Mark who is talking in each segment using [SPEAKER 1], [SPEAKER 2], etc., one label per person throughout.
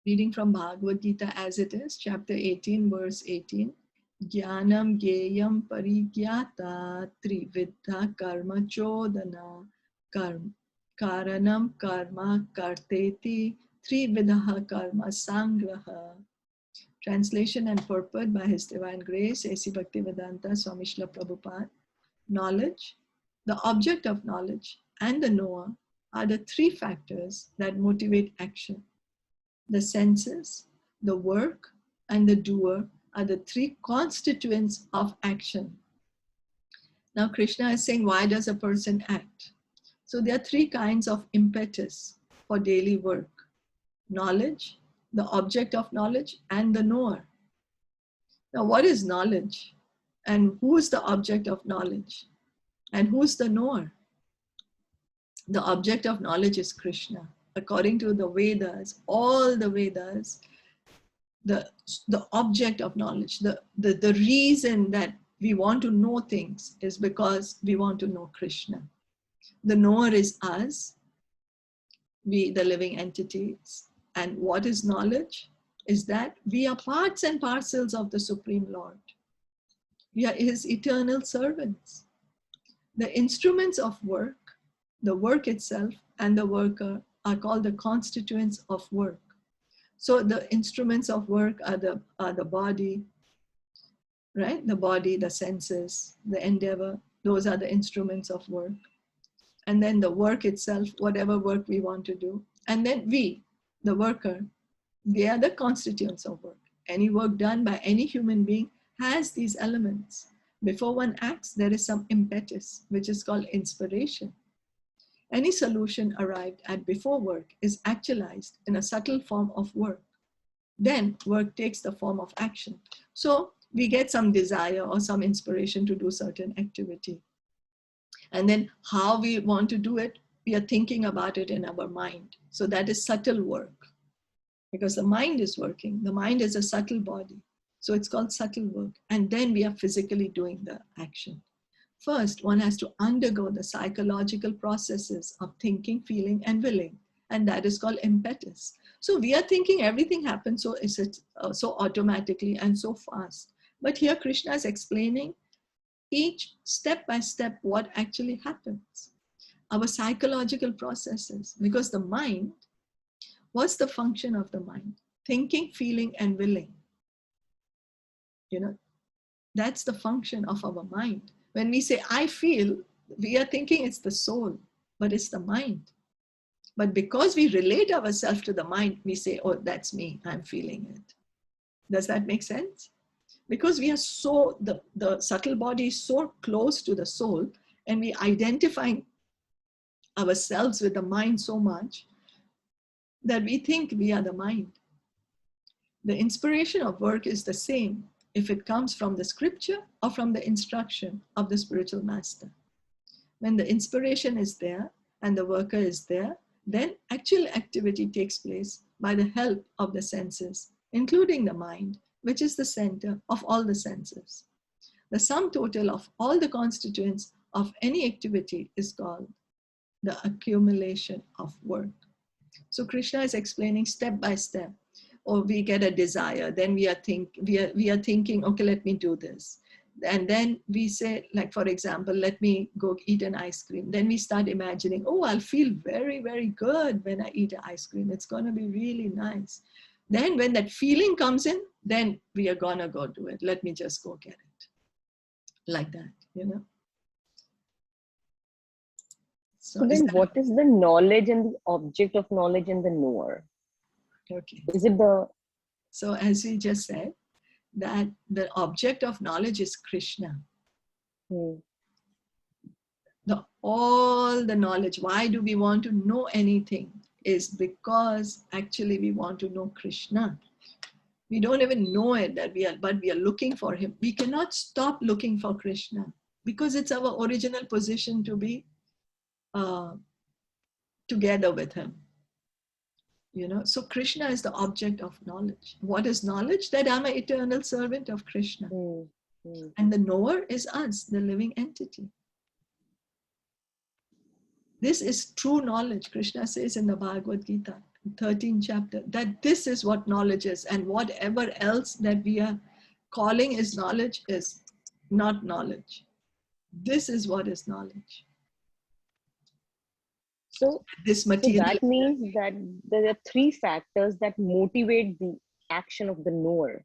[SPEAKER 1] Reading from Bhagavad Gita as it is, chapter 18, verse 18. Jnanam Geyam Parigyata Trividha Karma Chodana Karanam Karma Karteti Trividaha Karma Sangraha. Translation and purport by His Divine Grace, A.C. Bhaktivedanta Swami Srila Prabhupada. Knowledge, the object of knowledge, and the knower are the three factors that motivate action. The senses, the work, and the doer are the three constituents of action. Now Krishna is saying, why does a person act? So there are three kinds of impetus for daily work. Knowledge, the object of knowledge, and the knower. Now what is knowledge? And who is the object of knowledge? And who's the knower? The object of knowledge is Krishna. According to the Vedas, all the Vedas, the object of knowledge, the reason that we want to know things is because we want to know Krishna. The knower is us, we, the living entities. And what is knowledge? Is that we are parts and parcels of the Supreme Lord. We are His eternal servants. The instruments of work, the work itself, and the worker are called the constituents of work. So the instruments of work are the body, right? The body, the senses, the endeavor, those are the instruments of work. And then the work itself, whatever work we want to do. And then we, the worker, they are the constituents of work. Any work done by any human being has these elements. Before one acts, there is some impetus, which is called inspiration. Any solution arrived at before work is actualized in a subtle form of work. Then work takes the form of action. So we get some desire or some inspiration to do certain activity. And then how we want to do it, we are thinking about it in our mind. So that is subtle work. Because the mind is working. The mind is a subtle body. So it's called subtle work. And then we are physically doing the action. First, one has to undergo the psychological processes of thinking, feeling, and willing. And that is called impetus. So we are thinking everything happens so automatically and so fast. But here Krishna is explaining each step by step what actually happens. Our psychological processes. Because the mind, what's the function of the mind? Thinking, feeling, and willing. That's the function of our mind. When we say, I feel, we are thinking it's the soul, but it's the mind. But because we relate ourselves to the mind, we say, oh, that's me, I'm feeling it. Does that make sense? Because we are so, the subtle body is so close to the soul, and we identify ourselves with the mind so much that we think we are the mind. The inspiration of work is the same if it comes from the scripture or from the instruction of the spiritual master. When the inspiration is there and the worker is there, then actual activity takes place by the help of the senses, including the mind, which is the center of all the senses. The sum total of all the constituents of any activity is called the accumulation of work. So Krishna is explaining step by step. Or we get a desire, then we are thinking, okay, let me do this. And then we say, like, for example, let me go eat an ice cream. Then we start imagining, oh, I'll feel very, very good when I eat an ice cream. It's going to be really nice. Then when that feeling comes in, then we are going to go do it. Let me just go get it. Like that,
[SPEAKER 2] So then what is the knowledge and the object of knowledge and the knower?
[SPEAKER 1] Okay.
[SPEAKER 2] Is it the...
[SPEAKER 1] So as we just said, that the object of knowledge is Krishna. All the knowledge, why do we want to know anything? Is because actually we want to know Krishna. We don't even know it, but we are looking for him. We cannot stop looking for Krishna because it's our original position to be together with him. So Krishna is the object of knowledge. What is knowledge? That I'm an eternal servant of Krishna. And the knower is us, the living entity. This is true knowledge. Krishna says in the Bhagavad Gita, 13th chapter, that this is what knowledge is, and whatever else that we are calling is knowledge is not knowledge. This is what is knowledge.
[SPEAKER 2] So,
[SPEAKER 1] This
[SPEAKER 2] so
[SPEAKER 1] material.
[SPEAKER 2] that means that there are three factors that motivate the action of the knower.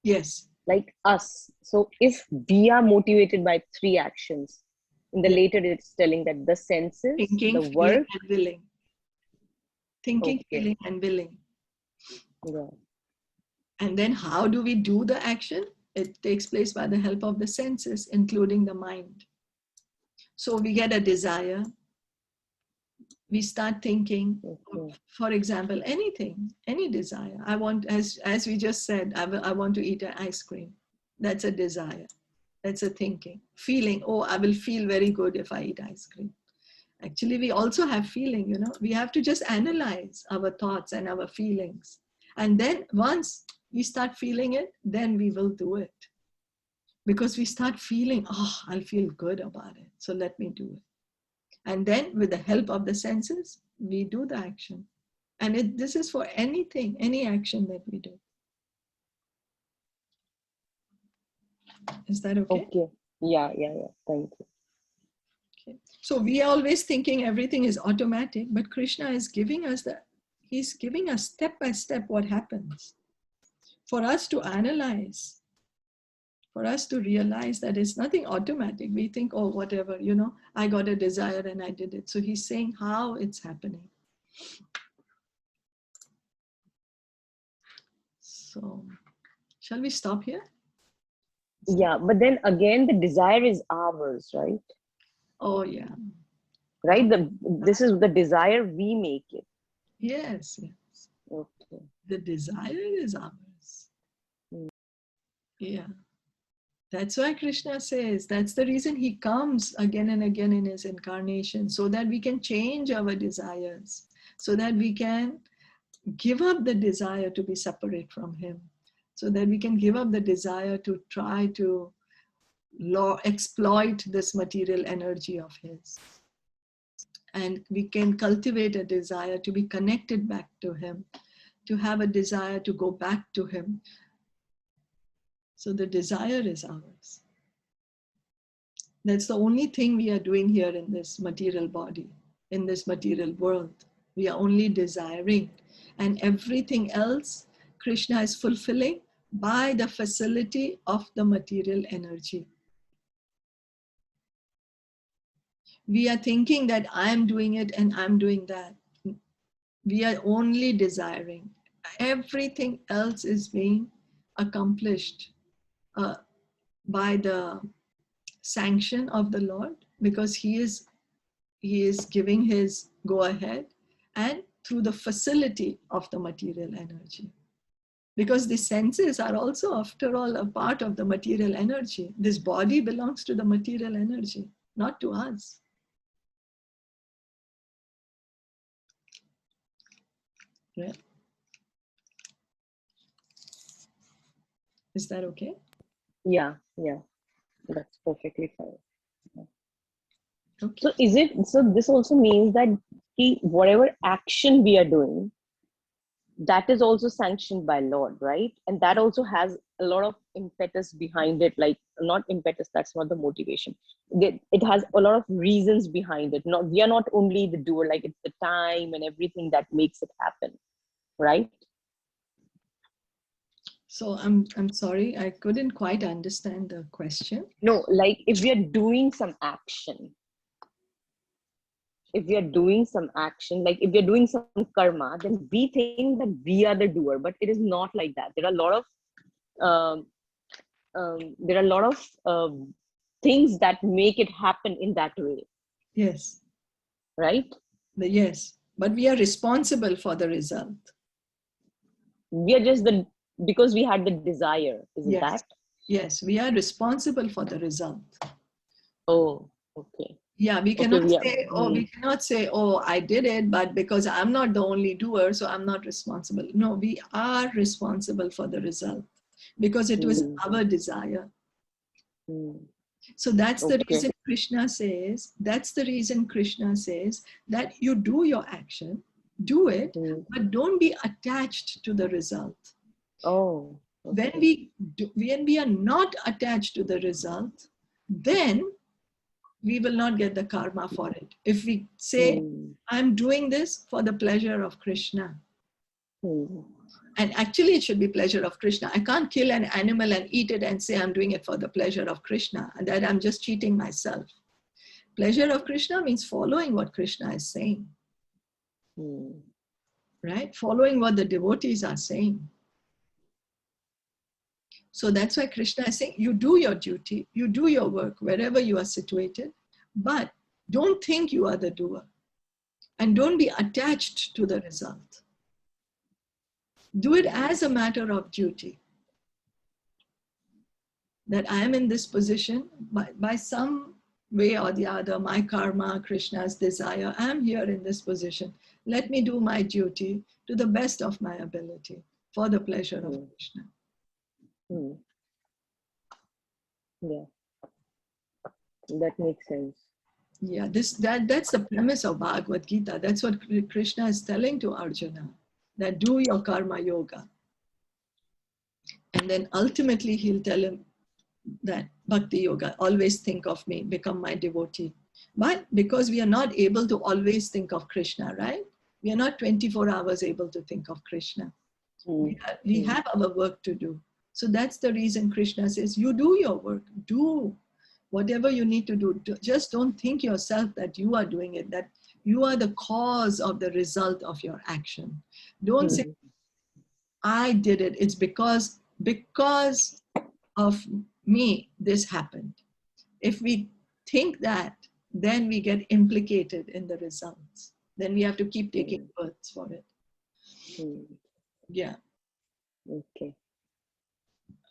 [SPEAKER 1] Yes.
[SPEAKER 2] Like us. So if we are motivated by three actions, in the later it's telling that the senses,
[SPEAKER 1] Thinking,
[SPEAKER 2] the
[SPEAKER 1] feeling,
[SPEAKER 2] work,
[SPEAKER 1] and willing. Thinking,
[SPEAKER 2] okay.
[SPEAKER 1] feeling, and willing.
[SPEAKER 2] Yeah.
[SPEAKER 1] And then how do we do the action? It takes place by the help of the senses, including the mind. So we get a desire. We start thinking, for example, anything, any desire. I want, as we just said, I want to eat an ice cream. That's a desire. That's a thinking. Feeling, oh, I will feel very good if I eat ice cream. Actually, we also have feeling, you know. We have to just analyze our thoughts and our feelings. And then once we start feeling it, then we will do it. Because we start feeling, oh, I'll feel good about it. So let me do it. And then with the help of the senses, we do the action. And this is for anything, any action that we do. Is that okay?
[SPEAKER 2] Okay. Yeah. Thank you.
[SPEAKER 1] Okay. So we are always thinking everything is automatic, but Krishna is giving us he's giving us step by step what happens. For us to analyze, for us to realize that it's nothing automatic. We think, oh, whatever, you know, I got a desire and I did it. So he's saying how it's happening. So shall we stop here?
[SPEAKER 2] Yeah, but then again, the desire is ours, right?
[SPEAKER 1] Oh, yeah.
[SPEAKER 2] Right? This is the desire, we make it.
[SPEAKER 1] Yes.
[SPEAKER 2] Okay.
[SPEAKER 1] The desire is ours. Yeah. That's why Krishna says, that's the reason he comes again and again in his incarnation, so that we can change our desires, so that we can give up the desire to be separate from him, so that we can give up the desire to try to exploit this material energy of his. And we can cultivate a desire to be connected back to him, to have a desire to go back to him. So the desire is ours. That's the only thing we are doing here in this material body, in this material world. We are only desiring. And everything else, Krishna is fulfilling by the facility of the material energy. We are thinking that I'm doing it and I'm doing that. We are only desiring. Everything else is being accomplished by the sanction of the Lord, because he is giving his go ahead, and through the facility of the material energy. Because the senses are also, after all, a part of the material energy. This body belongs to the material energy, not to us. Yeah. Is that okay?
[SPEAKER 2] Yeah. That's perfectly fine.
[SPEAKER 1] Okay.
[SPEAKER 2] So this also means that whatever action we are doing, that is also sanctioned by Lord, right? And that also has a lot of impetus behind it. Like, not impetus, that's not the motivation. It has a lot of reasons behind it. We are not only the doer, like it's the time and everything that makes it happen, right?
[SPEAKER 1] So I'm sorry, I couldn't quite understand the question.
[SPEAKER 2] No, like if we are doing some action, like if we are doing some karma, then we think that we are the doer, but it is not like that. There are a lot of things that make it happen in that way.
[SPEAKER 1] Yes.
[SPEAKER 2] Right?
[SPEAKER 1] Yes, but we are responsible for the result.
[SPEAKER 2] We are just because we had the desire, isn't that?
[SPEAKER 1] Yes, we are responsible for the result.
[SPEAKER 2] Oh, okay.
[SPEAKER 1] Yeah, we cannot we cannot say, oh, I did it, but because I'm not the only doer, so I'm not responsible. No, we are responsible for the result because it was our desire. So that's the reason Krishna says, that you do your action, Do it,
[SPEAKER 2] Mm.
[SPEAKER 1] but don't be attached to the result.
[SPEAKER 2] Oh,
[SPEAKER 1] When
[SPEAKER 2] okay.
[SPEAKER 1] we are not attached to the result, then we will not get the karma for it. If we say,
[SPEAKER 2] Mm.
[SPEAKER 1] I'm doing this for the pleasure of Krishna,
[SPEAKER 2] Mm.
[SPEAKER 1] and actually it should be pleasure of Krishna. I can't kill an animal and eat it and say I'm doing it for the pleasure of Krishna, and that I'm just cheating myself. Pleasure of Krishna means following what Krishna is saying,
[SPEAKER 2] Mm.
[SPEAKER 1] right? Following what the devotees are saying. So that's why Krishna is saying, you do your duty, you do your work wherever you are situated, but don't think you are the doer, and don't be attached to the result. Do it as a matter of duty. That I am in this position by some way or the other, my karma, Krishna's desire, I am here in this position. Let me do my duty to the best of my ability for the pleasure of
[SPEAKER 2] Mm.
[SPEAKER 1] Krishna.
[SPEAKER 2] Mm. Yeah, that makes sense.
[SPEAKER 1] Yeah, that's the premise of Bhagavad Gita. That's what Krishna is telling to Arjuna, that do your karma yoga. And then ultimately he'll tell him that bhakti yoga, always think of me, become my devotee. But because we are not able to always think of Krishna, right? We are not 24 hours able to think of Krishna.
[SPEAKER 2] Mm.
[SPEAKER 1] We
[SPEAKER 2] Mm.
[SPEAKER 1] have our work to do. So that's the reason Krishna says, you do your work, do whatever you need to do. Just don't think yourself that you are doing it, that you are the cause of the result of your action. Don't say,
[SPEAKER 2] Mm.
[SPEAKER 1] I did it. It's because of me, this happened. If we think that, then we get implicated in the results. Then we have to keep taking
[SPEAKER 2] Mm.
[SPEAKER 1] births for it.
[SPEAKER 2] Mm.
[SPEAKER 1] Yeah.
[SPEAKER 2] Okay.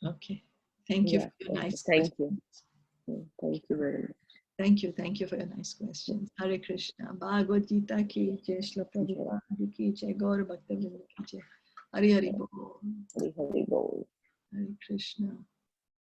[SPEAKER 1] Okay. Thank you
[SPEAKER 2] Yeah.
[SPEAKER 1] for your
[SPEAKER 2] Okay.
[SPEAKER 1] nice
[SPEAKER 2] Thank you.
[SPEAKER 1] questions.
[SPEAKER 2] Mm. Thank you very much.
[SPEAKER 1] Thank you. Thank you for your nice questions. Hare Krishna. Bhagavad Gita ki jai, Srila
[SPEAKER 2] Jai
[SPEAKER 1] Prabhupada ki jai, Gaur Bhakta Vrinda ki jai. Hare Hare Bol.
[SPEAKER 2] Hari Hari Bol.
[SPEAKER 1] Hare Krishna.